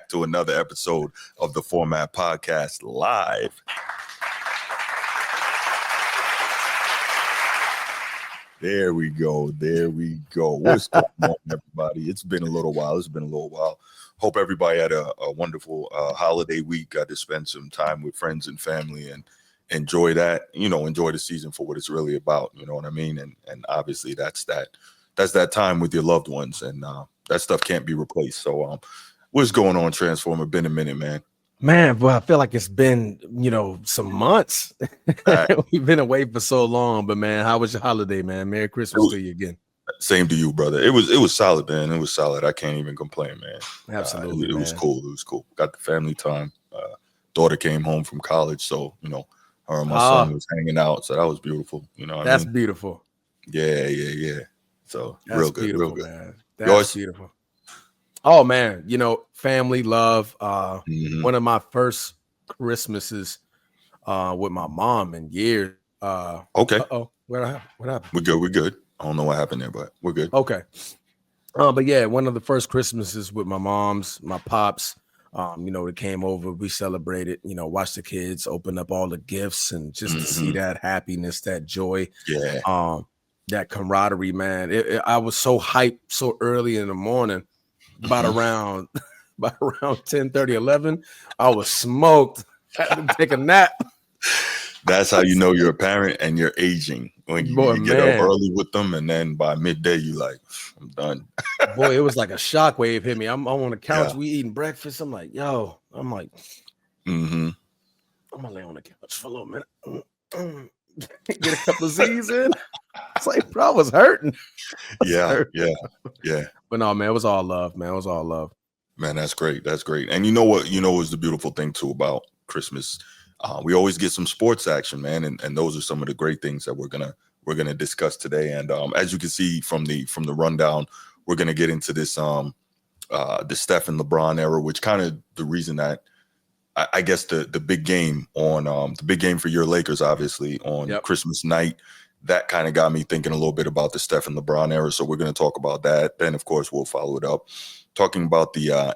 back to another episode of the Format Podcast live. There we go. What's going on, everybody? It's been a little while. Hope everybody had a wonderful holiday week. Got to spend some time with friends and family and enjoy that. Enjoy the season for what it's really about. You know what I mean? And obviously that's that time with your loved ones, and that stuff can't be replaced. So what's going on, Transformer? Been a minute, man. Man, well, I feel like it's been, some months. We've been away for so long, but man, how was your holiday, man? Merry Christmas to you again. Same to you, brother. It was solid, man. It was solid. I can't even complain, man. Absolutely, it was cool. It was cool. Got the family time. Daughter came home from college, so her and my son was hanging out, so that was beautiful. That's beautiful. Yeah. So that's real good, beautiful, real good. Man. That's beautiful. Oh man, family love. One of my first Christmases with my mom in years. Okay. What happened? We're good. I don't know what happened there, but we're good. Okay. But yeah, one of the first Christmases with my pops. They came over, we celebrated, watched the kids open up all the gifts and just to see that happiness, that joy. Yeah. That camaraderie, man. I was so hyped so early in the morning. About around 10:30, 11, I was smoked. I had to take a nap. That's how you know you're a parent and you're aging. When you get up early with them, and then by midday you like, I'm done. Boy, it was like a shockwave hit me. I'm on the couch, we eating breakfast. I'm like, I'm gonna lay on the couch for a little minute. Get a couple of Z's in. It's like, bro, I was hurting. Yeah. But no, man, it was all love, man. It was all love. Man, that's great. That's great. And you know what? Is the beautiful thing too about Christmas. We always get some sports action, man, and those are some of the great things that we're gonna discuss today. And as you can see from the rundown, we're gonna get into this the Steph and LeBron era, which kind of the reason that I guess the big game on the big game for your Lakers, obviously on Christmas night. That kind of got me thinking a little bit about the Steph and LeBron era. So we're going to talk about that. Then, of course, we'll follow it up talking about the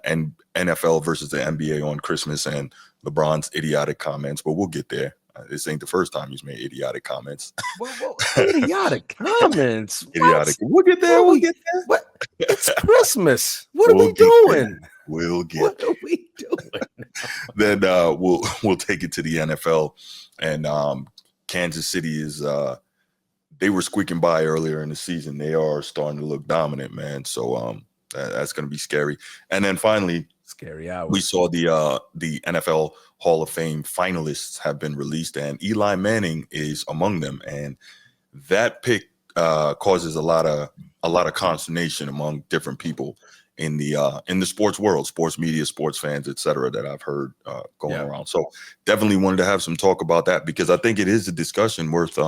NFL versus the NBA on Christmas and LeBron's idiotic comments. But we'll get there. This ain't the first time he's made idiotic comments. Whoa. Idiotic comments? Idiotic. We'll get there. What? It's Christmas. What are we doing? We'll get What are we doing? Then we'll take it to the NFL. And Kansas City is they were squeaking by earlier in the season. They are starting to look dominant, man. So that's going to be scary. And then finally, scary hour. We saw the NFL Hall of Fame finalists have been released, and Eli Manning is among them. And that pick causes a lot of consternation among different people in the sports world, sports media, sports fans, et cetera, that I've heard going around. So definitely wanted to have some talk about that because I think it is a discussion worth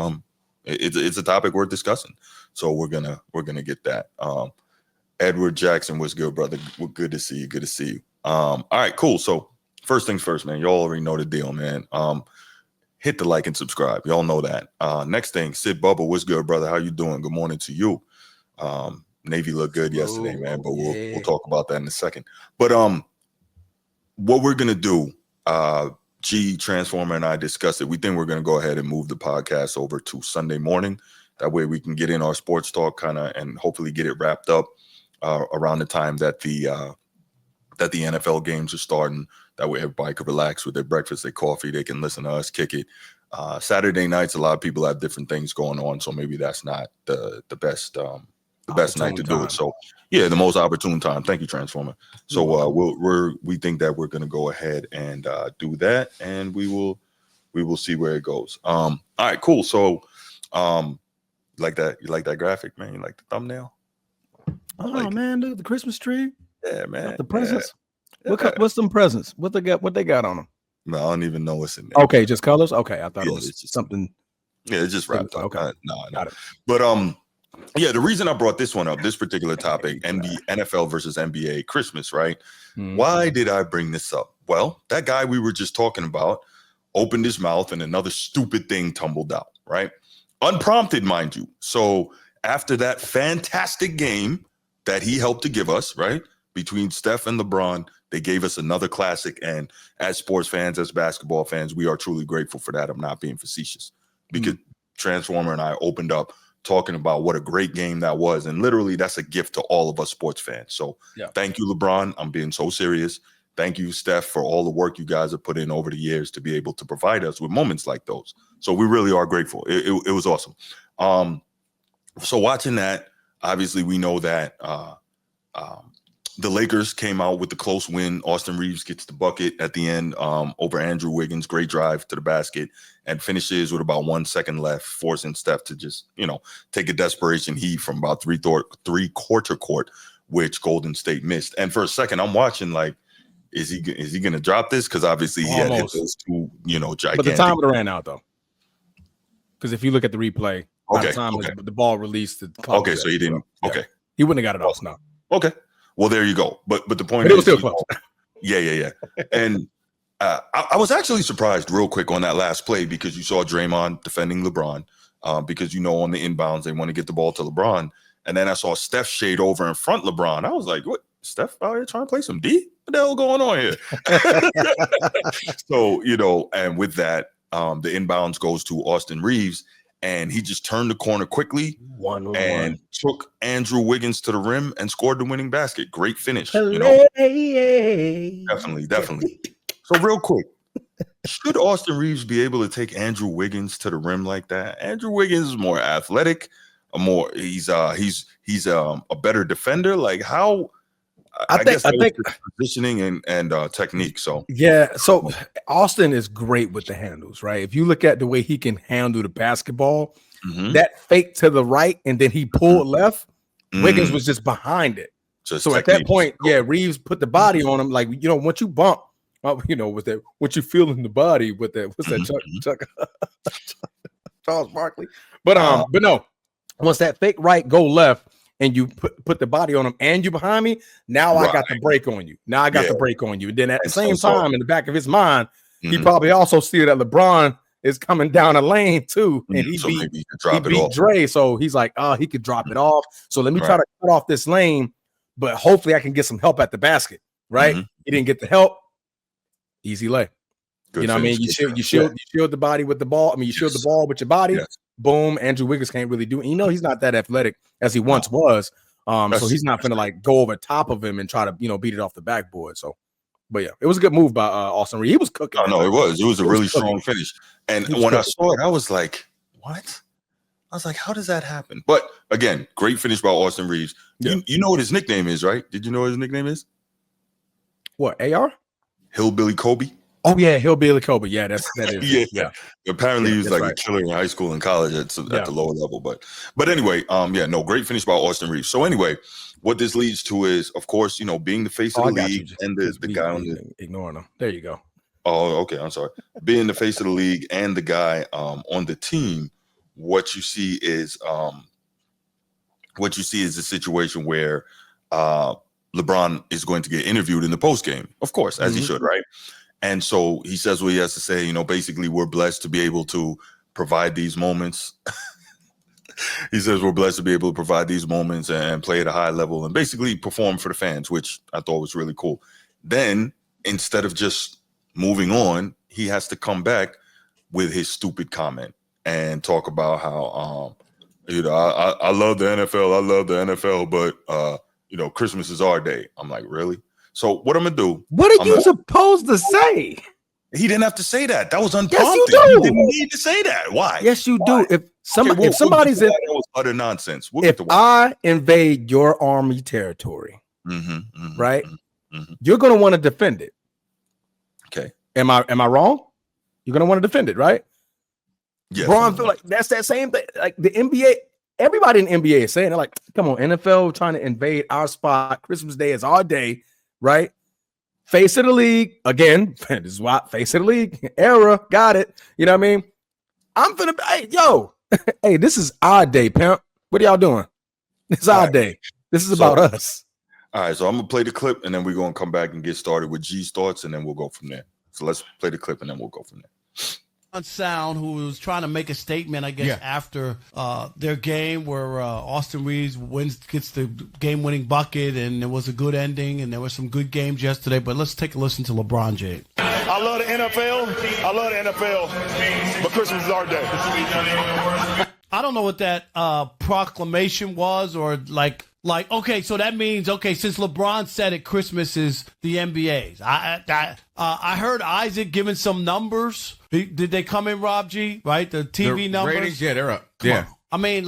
it's a topic worth discussing. So we're gonna get that. Edward Jackson, what's good, brother? Good to see you. All right, cool. So first things first, man. Y'all already know the deal, man. Hit the like and subscribe. Y'all know that. Next thing, Sid Bubba, what's good, brother? How you doing? Good morning to you. Navy looked good yesterday, man, but we'll talk about that in a second. But what we're gonna do, Transformer and I discussed it. We think we're gonna go ahead and move the podcast over to Sunday morning. That way we can get in our sports talk and hopefully get it wrapped up around the time that the NFL games are starting. That way everybody can relax with their breakfast, their coffee. They can listen to us kick it. Saturday nights, a lot of people have different things going on, so maybe that's not the best night to do it. So yeah, the most opportune time. Thank you, Transformer. So we think that we're going to go ahead and do that, and we will see where it goes. All right, cool. So you like that graphic, man? You like the thumbnail? Man, look, the Christmas tree. Yeah, man. The presents. Yeah. What's them presents? What they got on them? No, I don't even know what's in there. Okay, just colors. Okay, I thought it was just something. Yeah, it's just wrapped up. Okay, no. Got it. But yeah, the reason I brought this one up, this particular topic, and the NFL versus NBA Christmas, right? Mm-hmm. Why did I bring this up? Well, that guy we were just talking about opened his mouth and another stupid thing tumbled out, right? Unprompted, mind you. So after that fantastic game that he helped to give us, right, between Steph and LeBron, They gave us another classic. And as sports fans, as basketball fans, we are truly grateful for that. I'm not being facetious, because Transformer and I opened up talking about what a great game that was. And literally, that's a gift to all of us sports fans. So thank you, LeBron. I'm being so serious. Thank you, Steph, for all the work you guys have put in over the years to be able to provide us with moments like those. So we really are grateful. It was awesome. So watching that, obviously we know that the Lakers came out with the close win. Austin Reeves gets the bucket at the end over Andrew Wiggins. Great drive to the basket, and finishes with about 1 second left, forcing Steph to just, take a desperation heat from about three-quarter court, which Golden State missed. And for a second, I'm watching like, is he going to drop this? Because obviously he had hit those two, gigantic. But the time would have ran out, though. Because if you look at the replay, by the time the ball released, the clock was so he didn't. Yeah. He wouldn't have got it off. No. Okay. Well, there you go. But the point is, it was still close. Yeah. And I was actually surprised real quick on that last play, because you saw Draymond defending LeBron, because on the inbounds they want to get the ball to LeBron, and then I saw Steph shade over in front of LeBron. I was like, what? Steph out here trying to play some D? What the hell going on here? So, and with that, the inbounds goes to Austin Reeves, and he just turned the corner quickly and took Andrew Wiggins to the rim and scored the winning basket. Great finish. Definitely. So real quick, should Austin Reeves be able to take Andrew Wiggins to the rim like that? Andrew Wiggins is more athletic, he's a better defender. Like how? I think positioning and technique. So so Austin is great with the handles, right? If you look at the way he can handle the basketball, that fake to the right and then he pulled left, Wiggins was just behind it. So at that point, Reeves put the body on him. Like, once you bump, with that, what you feel in the body with that, what's that, Chuck Charles Barkley? But no, once that fake right go left, and you put the body on him, and you behind me, now I got the break on you. Now I got the break on you. And then at the same time, in the back of his mind, he probably also see that LeBron is coming down a lane too, and he beat Dre. So he's like, he could drop it off. So let me try to cut off this lane, but hopefully I can get some help at the basket. Right? He didn't get the help. Easy lay. Good what I mean? You shield the body with the ball. I mean, you shield the ball with your body. Yes. Boom. Andrew Wiggins can't really do it. He's not that athletic as he once was. So he's not going to like go over top of him and try to, beat it off the backboard. So, but yeah, it was a good move by Austin Reeves. He was cooking. No, it was. It was a really strong finish. And when I saw it, I was like, what? I was like, how does that happen? But again, great finish by Austin Reeves. Yeah. You know what his nickname is, right? Did you know what his nickname is? What, AR? Hillbilly Kobe. Oh yeah, Hillbilly Kobe. Yeah, that is. Yeah. Apparently, he was like a killer in high school and college at the lower level. But anyway, great finish by Austin Reeves. So anyway, what this leads to is, of course, being the face of the league and the guy on the ignoring him. There you go. Oh, okay. I'm sorry. Being the face of the league and the guy on the team, what you see is a situation where LeBron is going to get interviewed in the post game, of course, as he should, right? And so he says what he has to say. Basically, we're blessed to be able to provide these moments. He says we're blessed to be able to provide these moments and play at a high level and basically perform for the fans, which I thought was really cool. Then instead of just moving on, he has to come back with his stupid comment and talk about how, I love the NFL, but, Christmas is our day. I'm like, really? So what I'm going to do. What are you supposed to say? He didn't have to say that. That was unprompted. Yes, you do. He didn't need to say that. Why? Yes, you do. If somebody's that was utter nonsense. If I invade your army territory, right, you're going to want to defend it. Okay. Am I wrong? You're going to want to defend it, right? Yes. LeBron feel like that's that same thing. Like the NBA, everybody in the NBA is saying, they're like, come on, NFL trying to invade our spot. Christmas Day is our day, right? Face of the league. Again, this is why face of the league era. Got it. You know what I mean? I'm finna, hey, this is our day, pimp. What are y'all doing? This is our day. This is about us. All right, so I'm going to play the clip, and then we're going to come back and get started with G's thoughts, and then we'll go from there. So let's play the clip, and then we'll go from there. Sound, who was trying to make a statement, I guess, after their game where Austin Reeves gets the game-winning bucket, and there was a good ending, and there were some good games yesterday. But let's take a listen to LeBron James. I love the NFL, but Christmas is our day. I don't know what that proclamation was, or like, okay, so that means, since LeBron said it, Christmas is the NBA's. I heard Isaac giving some numbers. Did they come in, Rob G? Right, the TV numbers. Ratings, yeah, they're up. Come on. I mean,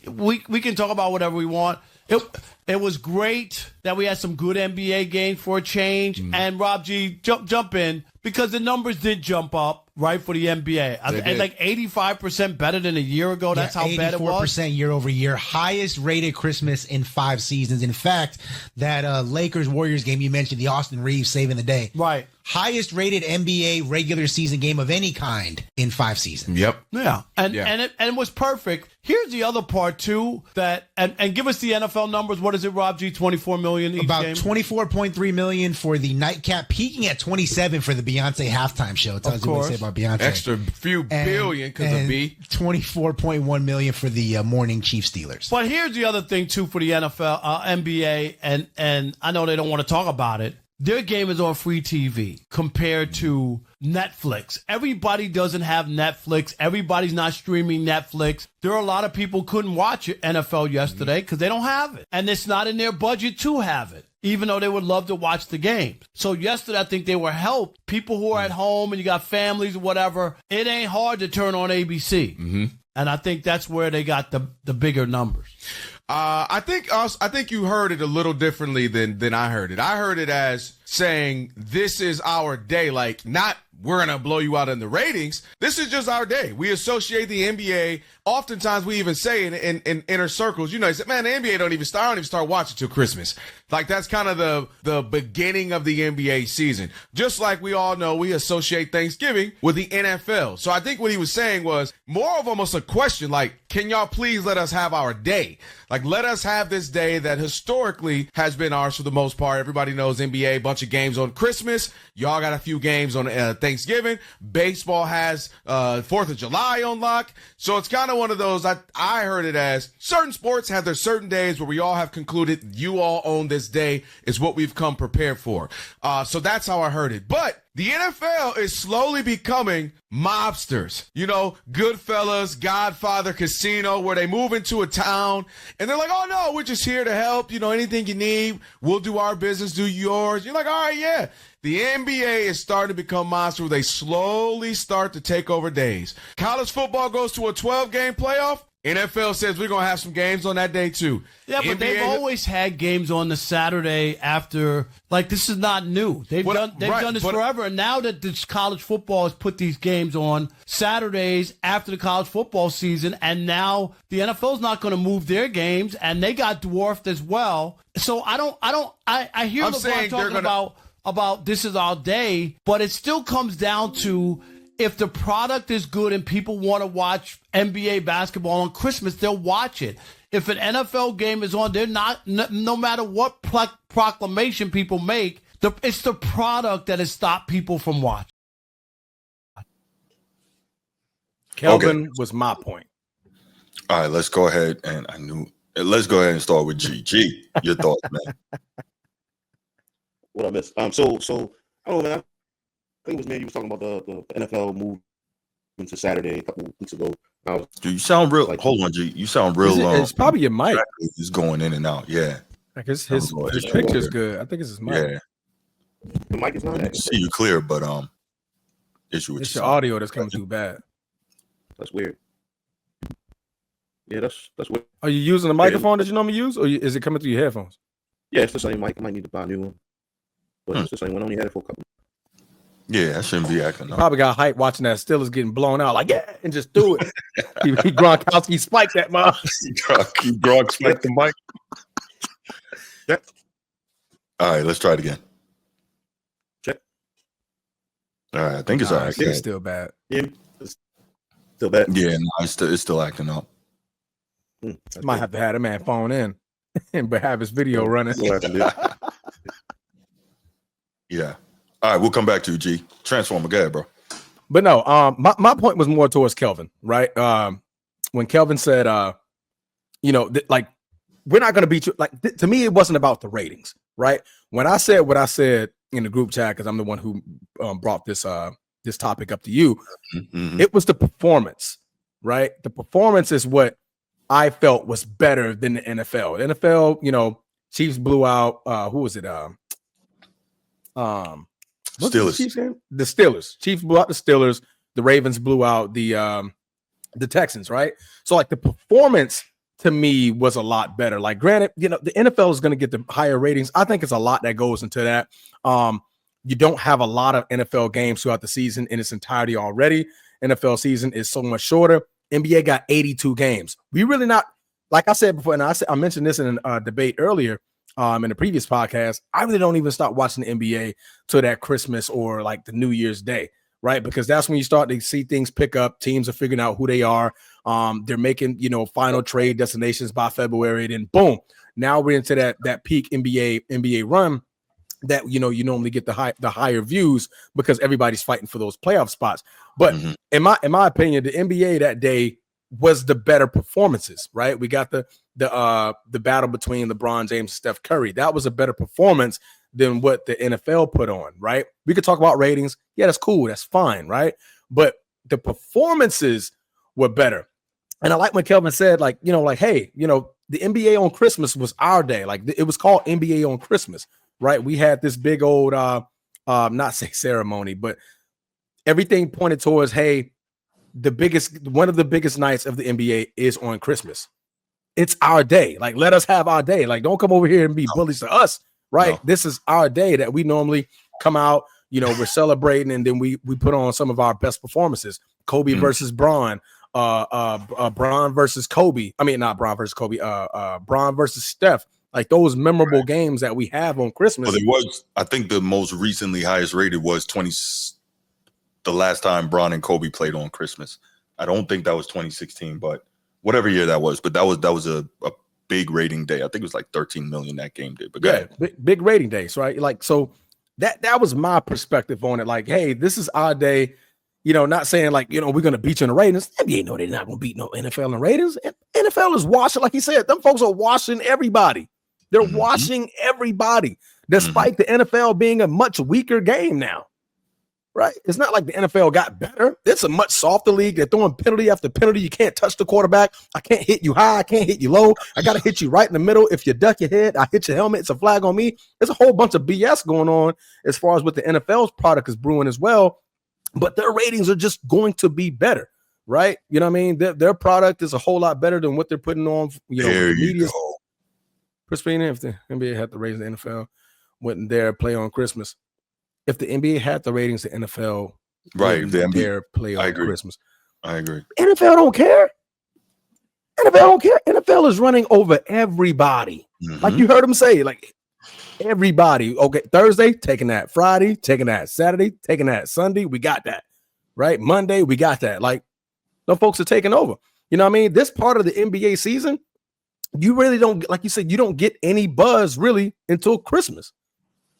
we can talk about whatever we want. It was great that we had some good NBA games for a change. And Rob G, jump in, because the numbers did jump up, right, for the NBA. It's like 85% better than a year ago. That's how bad it was. 84% year over year. Highest rated Christmas in 5 seasons. In fact, that Lakers-Warriors game you mentioned, the Austin Reeves saving the day. Right. Highest rated NBA regular season game of any kind in 5 seasons. Yep. Yeah. And it was perfect. Here's the other part too, that and give us the NFL numbers. What is it, Rob G? 24 million each About game? 24.3 million for the nightcap, peaking at 27 for the Beyonce halftime show. It tells you what to say about Beyonce. Extra few billion because of B. 24.1 million for the morning Chiefs Steelers. But here's the other thing too for the NFL, NBA, and I know they don't want to talk about it. Their game is on free TV compared to Netflix. Everybody doesn't have Netflix. Everybody's not streaming Netflix. There are a lot of people who couldn't watch NFL yesterday because they don't have it. And it's not in their budget to have it, even though they would love to watch the game. So yesterday, I think they were helped. People who are at home and you got families or whatever, it ain't hard to turn on ABC. Mm-hmm. And I think that's where they got the bigger numbers. I think you heard it a little differently than I heard it. I heard it as saying, this is our day. Like, not we're going to blow you out in the ratings. This is just our day. We associate the NBA. Oftentimes we even say in inner circles, you say, man, the NBA don't even start watching till Christmas. Like, that's kind of the beginning of the NBA season. Just like we all know, we associate Thanksgiving with the NFL. So I think what he was saying was more of almost a question, like, can y'all please let us have our day? Like, let us have this day that historically has been ours for the most part. Everybody knows NBA, bunch of games on Christmas. Y'all got a few games on Thanksgiving. Baseball has 4th of July on lock. So it's kind of one of those, I heard it as certain sports have their certain days where we all have concluded you all own this day is what we've come prepared for. So that's how I heard it. But the NFL is slowly becoming mobsters, Goodfellas, Godfather, Casino, where they move into a town and they're like, oh no, we're just here to help. Anything you need, we'll do our business, do yours. You're like, all right, yeah. The NBA is starting to become monsters where they slowly start to take over days. College football goes to a 12-game playoff. NFL says we're going to have some games on that day too. Yeah, but they've always had games on the Saturday after. Like, this is not new. They've done this forever. And now that this college football has put these games on Saturdays after the college football season, and now the NFL's not going to move their games, and they got dwarfed as well. So I hear LeBron talking about this is our day, but it still comes down to, if the product is good and people want to watch NBA basketball on Christmas, they'll watch it. If an NFL game is on, they're not, no matter what proclamation people make, it's the product that has stopped people from watching. Kelvin was my point. All right, let's go ahead and start with G. G, your thoughts, man. What I missed? So I don't know, man. I think it was maybe you was talking about the NFL move into Saturday a couple weeks ago. Dude, you sound real. Hold on, G. You sound real. It's probably your mic. It's going in and out. Yeah. Like his picture's good. I think it's his mic. Yeah. The mic is not. I can see you clear, but it's your audio that's coming too bad. That's weird. Yeah, that's weird. Are you using the microphone that you normally use, or is it coming through your headphones? Yeah, it's the same mic. I might need to buy a new one. But it's the same one. I only had it for a couple. Yeah, I shouldn't be acting up. Probably got hype watching that Steelers getting blown out. Like, yeah, and just do it. he Gronkowski spiked that mom. Gronk spiked the mic. Yeah. All right, let's try it again. Check. All right, I think it's all right. It's still bad. Yeah, it's still bad. Yeah, no, it's still acting up. Might have to have a man phone in, but have his video running. Yeah. All right, we'll come back to you, G. Transformer, go ahead, bro. But no, my point was more towards Kelvin, right? When Kelvin said, like, we're not going to beat you. Like, to me, it wasn't about the ratings, right? When I said what I said in the group chat, because I'm the one who brought this topic up to you, it was the performance, right? The performance is what I felt was better than the NFL. The NFL, Chiefs blew out. Who was it? Steelers. The Steelers. Chiefs blew out the Steelers. The Ravens blew out the Texans, right? So like the performance to me was a lot better. Like, granted, the NFL is going to get the higher ratings. I think it's a lot that goes into that. You don't have a lot of NFL games throughout the season in its entirety already. NFL season is so much shorter. NBA got 82 games. We really not, like I said before, and I mentioned this in a debate earlier in the previous podcast, I really don't even start watching the NBA till that Christmas or like the New Year's Day, right? Because that's when you start to see things pick up. Teams are figuring out who they are. They're making, final trade destinations by February. Then boom, now we're into that peak NBA run that, you normally get the higher views because everybody's fighting for those playoff spots. But in my opinion, the NBA that day was the better performances, right? We got the battle between LeBron James and Steph Curry. That was a better performance than what the NFL put on, right? We could talk about ratings. Yeah, that's cool. That's fine, right? But the performances were better. And I like when Kelvin said, like, hey, the NBA on Christmas was our day. Like, it was called NBA on Christmas, right? We had this big old, not say ceremony, but everything pointed towards, hey, one of the biggest nights of the NBA is on Christmas. It's our day. Like, let us have our day. Like, don't come over here and be bullies to us, right? No. This is our day that we normally come out, we're celebrating, and then we put on some of our best performances. Kobe versus Braun, Braun versus Kobe. I mean, not Braun versus Kobe, Braun versus Steph. Like, those memorable games that we have on Christmas. Well, it was, I think the most recently highest rated was the last time Braun and Kobe played on Christmas. I don't think that was 2016, but whatever year that was. But that was a big rating day. I think it was like 13 million that game did. But yeah, big rating days, right? Like, so that was my perspective on it. Like, hey, this is our day. Not saying like, we're going to beat you in the ratings. NBA know they're not going to beat no NFL in the ratings. NFL is washing, like he said, them folks are washing everybody. They're washing everybody, despite the NFL being a much weaker game now. Right? It's not like the NFL got better. It's a much softer league. They're throwing penalty after penalty. You can't touch the quarterback. I can't hit you high. I can't hit you low. I got to hit you right in the middle. If you duck your head, I hit your helmet. It's a flag on me. There's a whole bunch of BS going on as far as what the NFL's product is brewing as well. But their ratings are just going to be better, right? You know what I mean? Their product is a whole lot better than what they're putting on, there the media. Crispina, if the NBA had the ratings, the NFL wouldn't dare play on Christmas. If the NBA had the ratings, the NFL right, the NBA play on Christmas. I agree. NFL don't care. NFL don't care. NFL is running over everybody. Like you heard them say, like everybody. Okay, Thursday, taking that. Friday, taking that. Saturday, taking that. Sunday, we got that. Right? Monday, we got that. Like, those folks are taking over. You know what I mean? This part of the NBA season, you really don't, like you said, you don't get any buzz really until Christmas.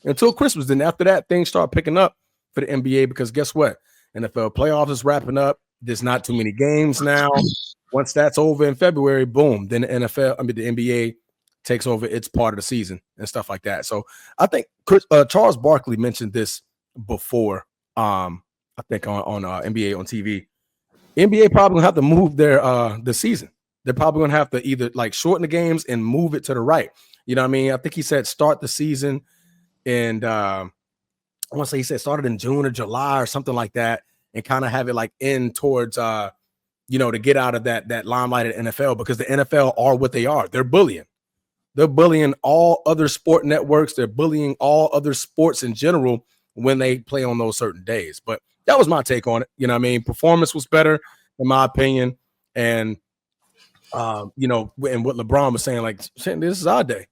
Then after that, things start picking up for the NBA because guess what? NFL playoffs is wrapping up. There's not too many games now. Once that's over in February, boom, then the NBA takes over its part of the season and stuff like that. So I think Charles Barkley mentioned this before. I think on NBA on TV. NBA probably gonna have to move their the season. They're probably gonna have to either like shorten the games and move it to the right. You know what I mean? I think he said start the season. And I want to say he said started in June or July or something like that, and kind of have it like end towards to get out of that limelight at NFL, because the NFL are what they are. They're bullying. They're bullying all other sport networks. They're bullying all other sports in general when they play on those certain days. But that was my take on it. You know what I mean? Performance was better, in my opinion. And and what LeBron was saying, like, this is our day.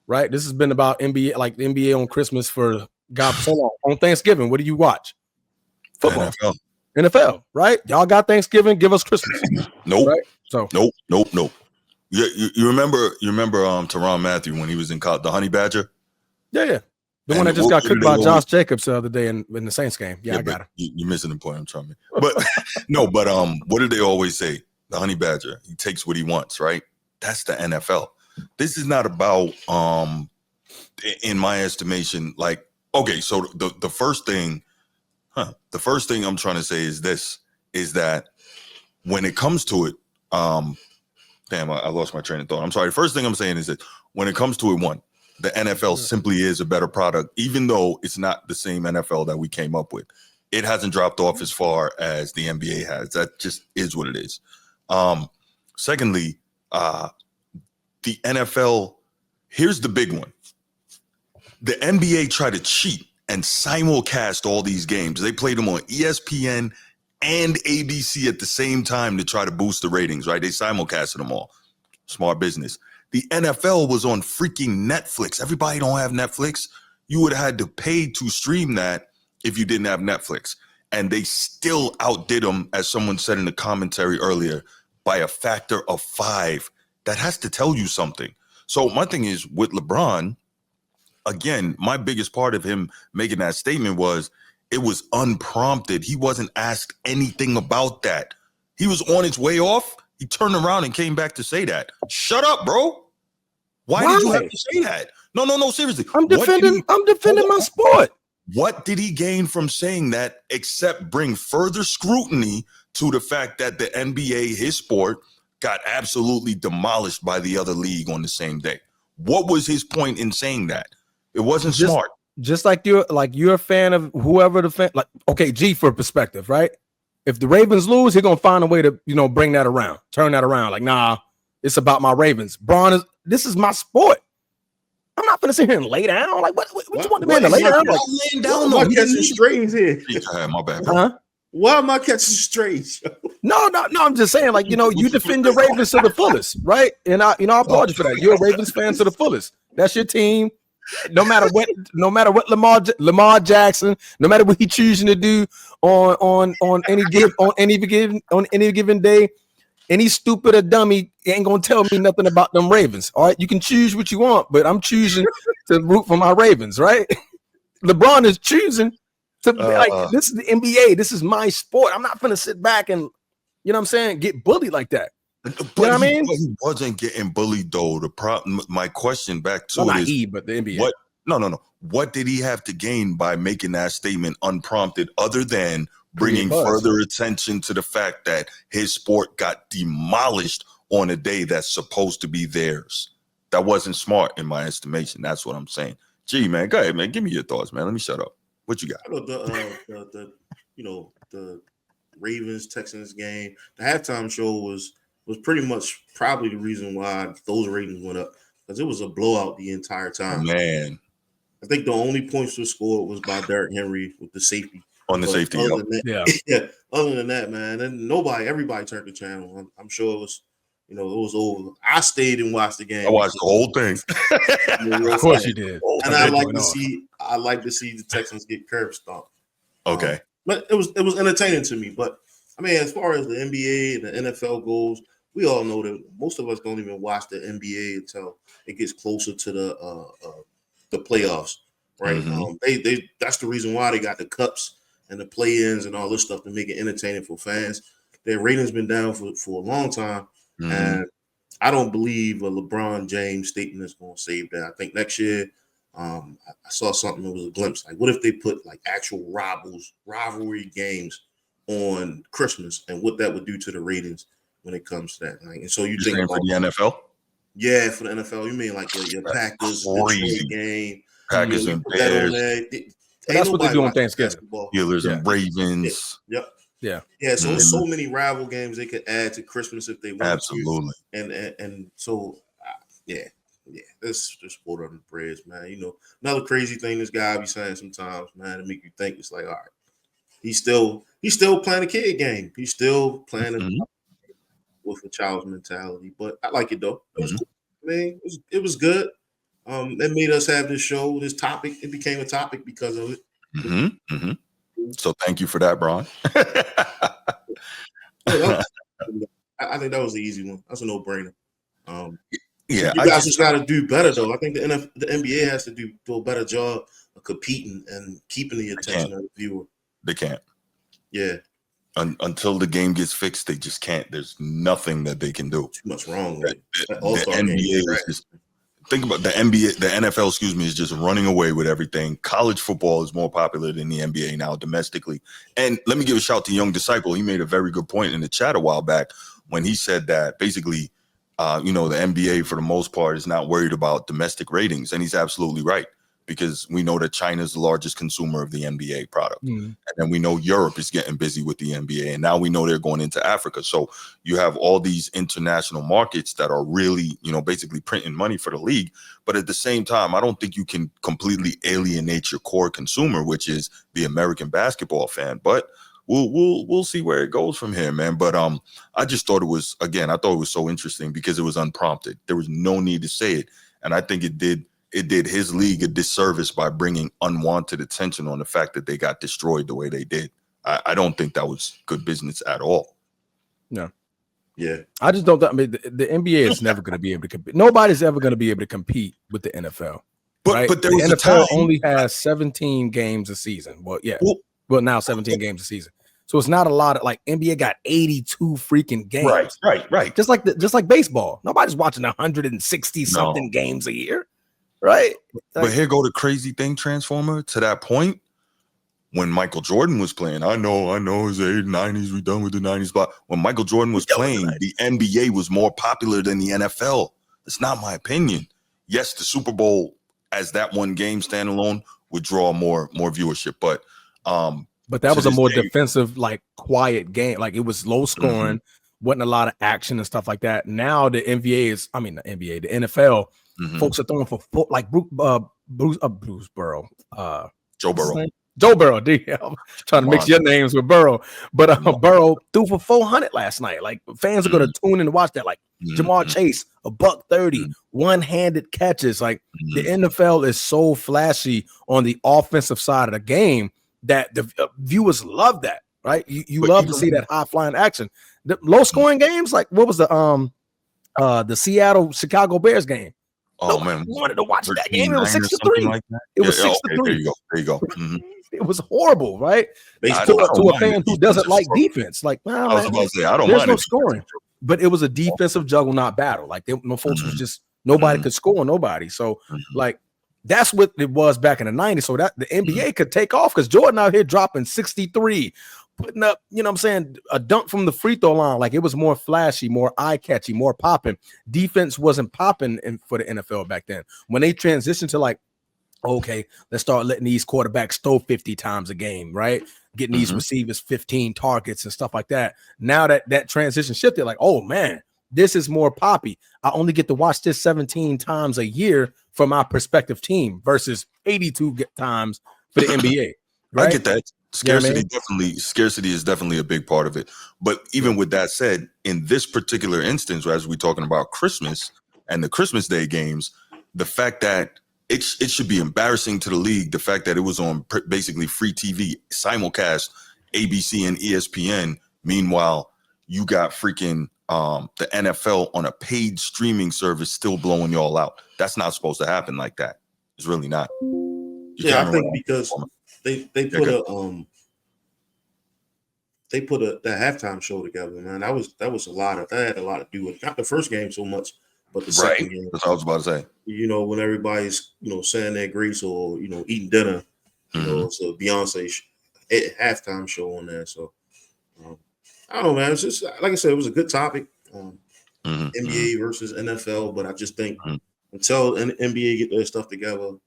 Right, this has been about NBA, like the NBA on Christmas for God for so long. On Thanksgiving, what do you watch? Football, NFL, right? Y'all got Thanksgiving, give us Christmas. Nope. Right? So nope. Yeah, you remember Tyrann Mathieu when he was in college, the Honey Badger? Yeah. The one that just got cooked by Josh Jacobs the other day in the Saints game. Yeah, I got him. You're missing the point I'm trying to make. But no, but what do they always say? The honey badger, he takes what he wants, right? That's the NFL. This is not about, in my estimation, like, okay, so the first thing I'm trying to say is this, is that when it comes to it, damn, I lost my train of thought. I'm sorry. The first thing I'm saying is that when it comes to it, one, the NFL simply is a better product, even though it's not the same NFL that we came up with. It hasn't dropped off as far as the NBA has. That just is what it is. Secondly, the NFL, here's the big one. The NBA tried to cheat and simulcast all these games. They played them on ESPN and ABC at the same time to try to boost the ratings, right? They simulcasted them all. Smart business. The NFL was on freaking Netflix. Everybody don't have Netflix. You would have had to pay to stream that if you didn't have Netflix. And they still outdid them, as someone said in the commentary earlier, by a factor of 5. That has to tell you something. So my thing is, with LeBron, again, my biggest part of him making that statement was it was unprompted. He wasn't asked anything about that. He was on his way off. He turned around and came back to say that. Shut up, bro. Why did you have to say that? No, seriously. I'm defending my sport. What did he gain from saying that except bring further scrutiny to the fact that the NBA, his sport, got absolutely demolished by the other league on the same day? What was his point in saying that? It wasn't smart. Just like you're a fan of whoever the fan, like, okay, G for perspective, right? If the Ravens lose, he's gonna find a way to, bring that around, turn that around. Like, nah, it's about my Ravens. This is my sport. I'm not gonna sit here and lay down. Like, what you want the man to lay down? Like, laying down. Why am I catching strays here? My bad. Huh? Why am I catching strays? No. I'm just saying, like, you defend the Ravens to the fullest, right? And I applaud you for that. You're a Ravens fan to the fullest. That's your team. No matter what Lamar Jackson, no matter what he choosing to do on any given day, any stupid or dummy ain't gonna tell me nothing about them Ravens. All right, you can choose what you want, but I'm choosing to root for my Ravens, right? LeBron is choosing to this is the NBA. This is my sport. I'm not gonna sit back and get bullied like that. But you know what I mean? He wasn't getting bullied though. The problem, my question back to it is, but the NBA. What? No. What did he have to gain by making that statement unprompted, other than bringing further attention to the fact that his sport got demolished on a day that's supposed to be theirs? That wasn't smart in my estimation. That's what I'm saying. Gee, man, go ahead, man. Give me your thoughts, man. Let me shut up. What you got? The Ravens Texans game. The halftime show was pretty much probably the reason why those ratings went up, because it was a blowout the entire time. Oh, man, I think the only points were scored was by Derrick Henry with the safety. On the safety, other than that, man, and everybody turned the channel. I'm sure it was, it was over. I stayed and watched the game. I watched the whole thing. Of course you did. And I like to see the Texans get curb stomped. Okay, but it was entertaining to me. But I mean, as far as the NBA and the NFL goes, we all know that most of us don't even watch the NBA until it gets closer to the playoffs, right? Mm-hmm. That's the reason why they got the cups and the play-ins and all this stuff to make it entertaining for fans. Their ratings been down for a long time, and I don't believe a LeBron James statement is going to save that. I think next year, I saw something that was a glimpse. Like, what if they put like actual rivalry games on Christmas, and what that would do to the ratings when it comes to that? Like, and so you think for the NFL? Yeah, for the NFL, you mean like your Packers Detroit game, Packers and Bears. That's what they do on Thanksgiving. Steelers and Ravens. Yep. Yeah. So there's so many rival games they could add to Christmas if they want. Absolutely. And so that's just water on the bridge, man. Another crazy thing this guy be saying sometimes, man, to make you think, it's like, all right, he's still playing a kid game. He's still playing with a child's mentality. But I like it though. It was cool. I mean, it was good. It made us have this show, this topic. It became a topic because of it. So thank you for that, Bron. I think that was the easy one. That's a no-brainer. You guys just got to do better, though. I think the NBA has to do a better job of competing and keeping the attention of the viewer. They can't. Yeah. Until the game gets fixed, they just can't. There's nothing that they can do. Too much wrong with it. The All-Star NBA game is just, think about the NBA, the NFL, is just running away with everything. College football is more popular than the NBA now domestically. And let me give a shout to Young Disciple. He made a very good point in the chat a while back when he said that basically, the NBA for the most part is not worried about domestic ratings. And he's absolutely right, because we know that China is the largest consumer of the NBA product. And then we know Europe is getting busy with the NBA. And now we know they're going into Africa. So you have all these international markets that are really, basically printing money for the league. But at the same time, I don't think you can completely alienate your core consumer, which is the American basketball fan. But we'll see where it goes from here, man. But I just thought it was so interesting because it was unprompted. There was no need to say it. And I think it did his league a disservice by bringing unwanted attention on the fact that they got destroyed the way they did. I don't think that was good business at all. No. Yeah. I just don't. I mean, the NBA is never going to be able to compete. Nobody's ever going to be able to compete with the NFL. But there was the a NFL time only has 17 games a season. Well, yeah. Well, now 17 games a season. So it's not a lot of, like, NBA got 82 freaking games. Right. Just like baseball. Nobody's watching 160 something games a year. Right. But here go the crazy thing, Transformer, to that point. When Michael Jordan was playing, I know it's the 90s, we done with the 90s, but when Michael Jordan was playing, the NBA was more popular than the NFL. It's not my opinion. Yes, the Super Bowl as that one game standalone would draw more viewership, but that was a more defensive, like, quiet game. Like, it was low scoring, wasn't a lot of action and stuff like that. Now the NFL, folks are throwing for like Bruce Burrow, Joe Burrow. Joe Burrow, I'm trying to mix your names with Burrow, but Burrow threw for 400 last night. Like, fans are going to tune in and watch that. Like, Jamar Chase, $130, one-handed catches. Like, the NFL is so flashy on the offensive side of the game that the viewers love that, right? You love to see that high-flying action. The low-scoring games, like, what was the Seattle-Chicago Bears game? Oh, man. Wanted to watch that game. It was 6-3. Like that? It was 6-3. There you go. It was horrible, right? To a fan who doesn't like defense. Like, I was about to say, I don't there's mind no scoring. But it was a defensive juggernaut battle. Like, folks was just, nobody could score on nobody. So, like, that's what it was back in the 90s. So that the NBA could take off, because Jordan out here dropping 63, putting up, a dunk from the free throw line. Like, it was more flashy, more eye-catchy, more popping. Defense wasn't popping for the NFL back then. When they transitioned to, like, okay, let's start letting these quarterbacks throw 50 times a game, right? Getting these receivers 15 targets and stuff like that. Now that transition shifted, like, oh, man, this is more poppy. I only get to watch this 17 times a year for my prospective team versus 82 times for the NBA. Right? I get that. Scarcity is definitely a big part of it. But even with that said, in this particular instance, as we're talking about Christmas and the Christmas Day games, the fact that it should be embarrassing to the league, the fact that it was on basically free TV, simulcast, ABC and ESPN. Meanwhile, you got freaking the NFL on a paid streaming service still blowing y'all out. That's not supposed to happen like that. It's really not. I think because they put the halftime show together, man. That had a lot to do with not the first game so much, but the second game. That's what I was about to say. When everybody's saying their grace or eating dinner, it's a Beyonce halftime show on there. So I don't know, man. It's just like I said, it was a good topic. NBA versus NFL, but I just think until NBA get their stuff together, a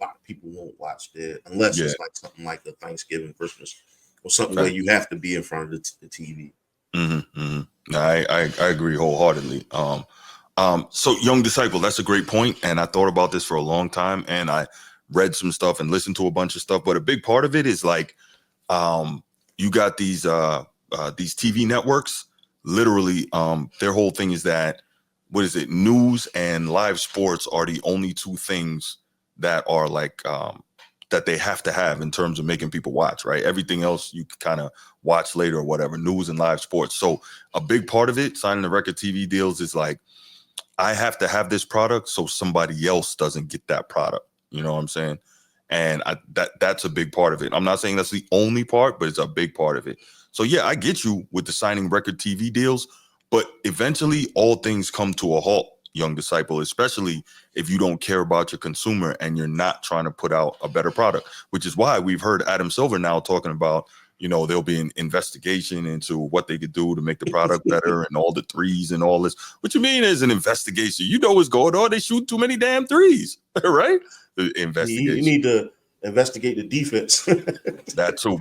lot of people won't watch that unless it's like something like a Thanksgiving, Christmas, or something where you have to be in front of the TV. No, I agree wholeheartedly. So Young Disciple, that's a great point, and I thought about this for a long time, and I read some stuff and listened to a bunch of stuff. But a big part of it is like, you got these TV networks. Literally, their whole thing is that news and live sports are the only two things that are like that they have to have in terms of making people watch, right? Everything else you can kind of watch later or whatever, news and live sports. So a big part of it, signing the record TV deals, is like, I have to have this product so somebody else doesn't get that product. You know what I'm saying? And that's a big part of it. I'm not saying that's the only part, but it's a big part of it. So yeah, I get you with the signing record TV deals, but eventually all things come to a halt, young disciple, especially if you don't care about your consumer and you're not trying to put out a better product, which is why we've heard Adam Silver now talking about, there'll be an investigation into what they could do to make the product better and all the threes and all this. What you mean is an investigation? You know what's going on. They shoot too many damn threes, right? The investigation. You need to investigate the defense. That too,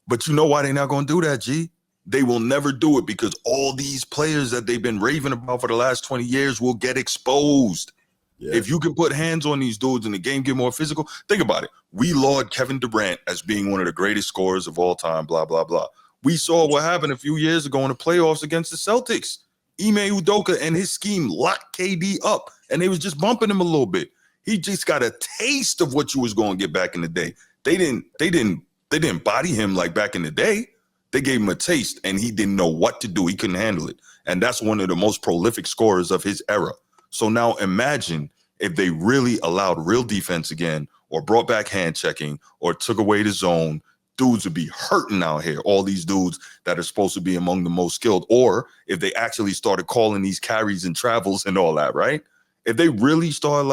but you know why they're not going to do that, G? They will never do it because all these players that they've been raving about for the last 20 years will get exposed. Yeah. If you can put hands on these dudes and the game get more physical, think about it. We laud Kevin Durant as being one of the greatest scorers of all time, blah, blah, blah. We saw what happened a few years ago in the playoffs against the Celtics. Ime Udoka and his scheme locked KD up, and they was just bumping him a little bit. He just got a taste of what you was going to get back in the day. They didn't body him like back in the day. They gave him a taste, and he didn't know what to do. He couldn't handle it. And that's one of the most prolific scorers of his era. So now imagine if they really allowed real defense again, or brought back hand checking, or took away the zone. Dudes would be hurting out here, all these dudes that are supposed to be among the most skilled. Or if they actually started calling these carries and travels and all that, right? If they really start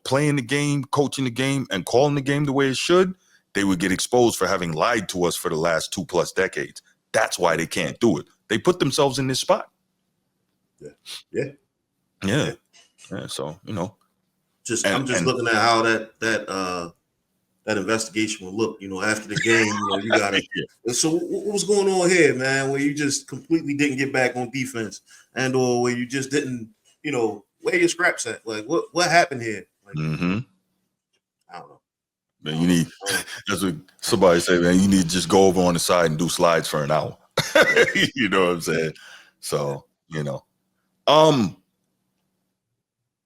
playing the game, coaching the game, and calling the game the way it should, they would get exposed for having lied to us for the last 2+ decades. That's why they can't do it. They put themselves in this spot. Yeah. So, I'm just looking at how that investigation will look, after the game. You got to. So what was going on here, man? Where you just completely didn't get back on defense, or where you just didn't, where your scraps at? Like what happened here? Like, I don't know. Man, you need, that's what somebody say, man, you need to just go over on the side and do slides for an hour. You know what I'm saying? So,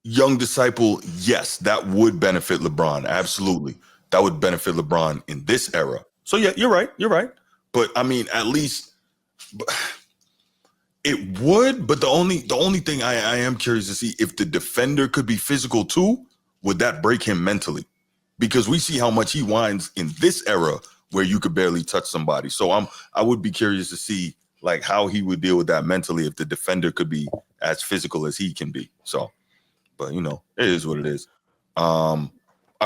young disciple, yes, that would benefit LeBron. Absolutely. That would benefit LeBron in this era. So yeah, you're right. But I mean, at least it would, but the only thing I am curious to see, if the defender could be physical too, would that break him mentally? Because we see how much he whines in this era where you could barely touch somebody. So I would be curious to see like how he would deal with that mentally if the defender could be as physical as he can be. So, but it is what it is. All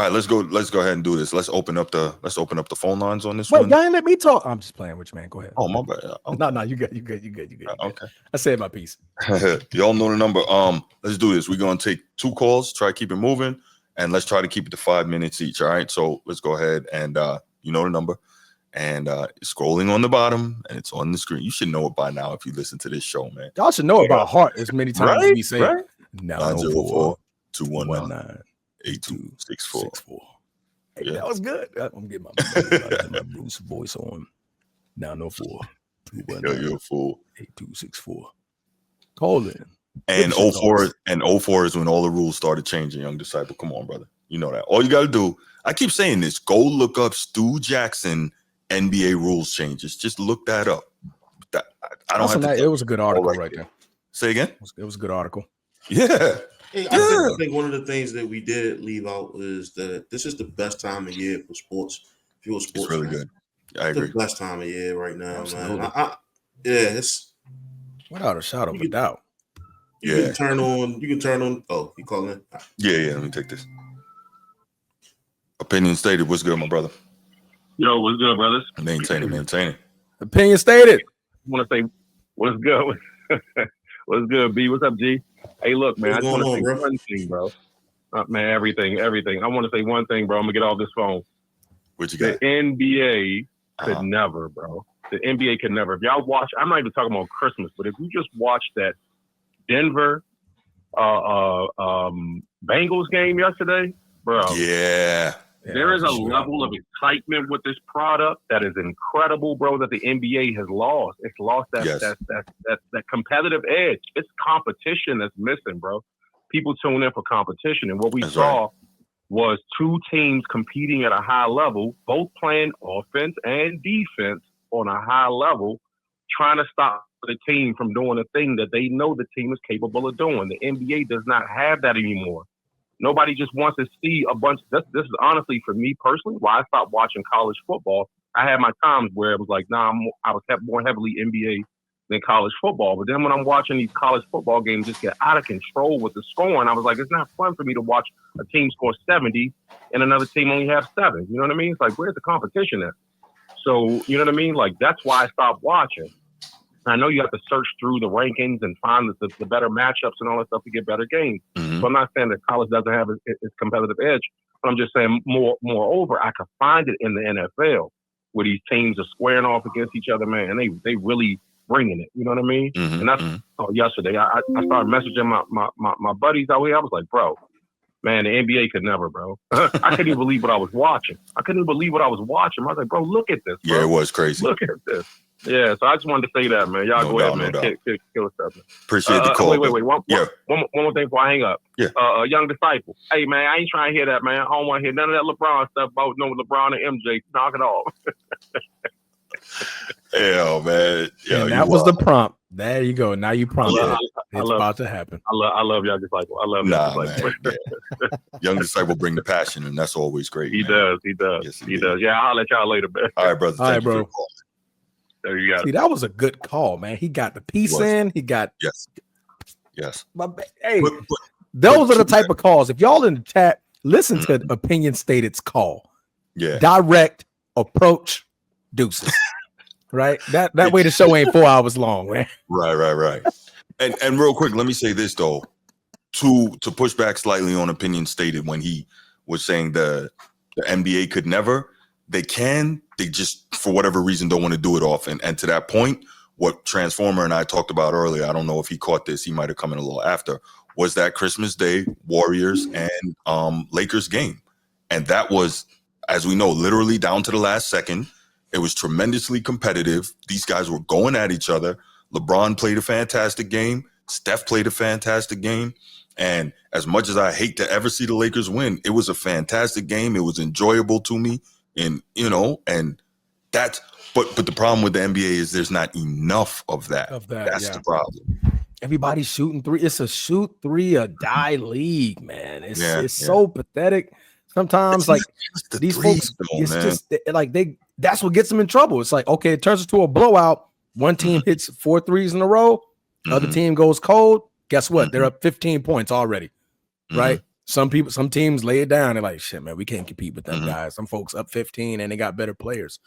right, let's go ahead and do this. Let's open up the phone lines on this one. Y'all ain't let me talk. I'm just playing with you, man. Go ahead. Oh, my bad. Okay. No, you good. Okay. I said my piece. Y'all know the number. Let's do this. We're gonna take 2 calls, try to keep it moving, and let's try to keep it to 5 minutes each. All right. So let's go ahead and you know the number. And it's scrolling on the bottom and it's on the screen. You should know it by now if you listen to this show, man. Y'all should know about heart as many times as we say. Right? 904 219 8264. Hey, that was good. I'm getting my Bruce voice on. 904 219 8264. Call in. And 04 is when all the rules started changing, young disciple. Come on, brother. You know that. All you got to do, I keep saying this, go look up Stu Jackson NBA rules changes. Just look that up. I don't have to. It was a good article right there. Say again? It was a good article. Yeah. Hey, I think one of the things that we did leave out is that this is the best time of year for sports. Pure sports. It's really good. I agree. The best time of year right now, Absolutely. man. It's without a shadow of a doubt. You can turn on. Oh, you calling in? Yeah. Let me take this. Opinion stated. What's good, my brother? Yo, what's good, brothers? Maintain it. Opinion stated. I want to say what's good. What's good, B? What's up, G? Hey, look, man. I just want to say one thing, bro. Man, everything. I want to say one thing, bro. I'm gonna get off this phone. What you got? The NBA could never, bro. The NBA could never. If y'all watch, I'm not even talking about Christmas, but if you just watch that Denver Bengals game yesterday, bro. Yeah. There is a level of excitement with this product that is incredible, bro, that the NBA has lost. It's lost that competitive edge. It's competition that's missing, bro. People tune in for competition. And what we saw was 2 teams competing at a high level, both playing offense and defense on a high level, trying to stop the team from doing a thing that they know the team is capable of doing. The NBA does not have that anymore. Nobody just wants to see a bunch. This is honestly, for me personally, why I stopped watching college football. I had my times where it was like, I was more heavily NBA than college football. But then when I'm watching these college football games just get out of control with the scoring, I was like, it's not fun for me to watch a team score 70 and another team only have 7. You know what I mean? It's like, where's the competition at? So, you know what I mean? Like, that's why I stopped watching. I know you have to search through the rankings and find the better matchups and all that stuff to get better games. So I'm not saying that college doesn't have its competitive edge, but I'm just saying moreover, I could find it in the NFL where these teams are squaring off against each other, man, and they really bringing it. You know what I mean? And that's yesterday. I started messaging my buddies out here. I was like, bro, man, the NBA could never, bro. I couldn't even believe what I was watching. I was like, bro, look at this, bro. Yeah, it was crazy. Look at this. Yeah, so I just wanted to say that, man. Y'all go ahead, man. Kill stuff, man. Appreciate the call. Wait. One more thing before I hang up. Yeah. Young disciple. Hey, man, I ain't trying to hear that, man. I don't want to hear none of that LeBron stuff about LeBron and MJ. Knock it off. Yeah, man. Yeah, and that was the prompt. There you go. Now you prompted it. It's about to happen. I love Young Disciple. I love Young Disciple. Man, yeah. Young Disciple bring the passion, and that's always great. He man. does. Yes, he does. Yeah, I'll let y'all later, man. All right, brother. All right, bro. There you go. See, that was a good call, man. He got the piece in. He got yes. Hey, those are the type of calls. If y'all in the chat, listen to Opinion Stated's call. Yeah. Direct approach, deuces. Right? That way the show ain't 4 hours long, man. Right. And real quick, let me say this though, to push back slightly on Opinion Stated when he was saying the NBA could never. They can. They just, for whatever reason, don't want to do it often. And to that point, what Transformer and I talked about earlier, I don't know if he caught this. He might have come in a little after, was that Christmas Day Warriors and Lakers game. And that was, as we know, literally down to the last second. It was tremendously competitive. These guys were going at each other. LeBron played a fantastic game. Steph played a fantastic game. And as much as I hate to ever see the Lakers win, it was a fantastic game. It was enjoyable to me. And, and that's, but the problem with the NBA is there's not enough of that. That's the problem. Everybody's shooting three. It's a shoot three or die league, man. It's so pathetic. Sometimes these folks, just like that's what gets them in trouble. It's like, okay, it turns into a blowout. One team hits 4 threes in a row. Other team goes cold. Guess what? They're up 15 points already, right? Some teams lay it down. They're like, shit, man, we can't compete with them guys. Some folks up 15 and they got better players.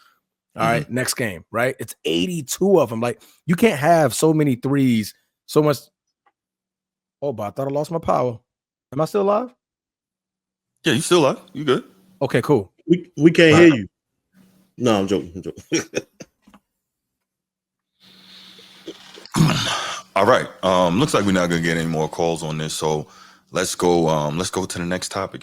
All right, next game, right? It's 82 of them. Like, you can't have so many threes, so much. Oh, but I thought I lost my power. Am I still alive? Yeah, you still alive. You good? Okay, cool. We can't hear you. No, I'm joking. All right. Looks like we're not gonna get any more calls on this. So let's go to the next topic, y'all.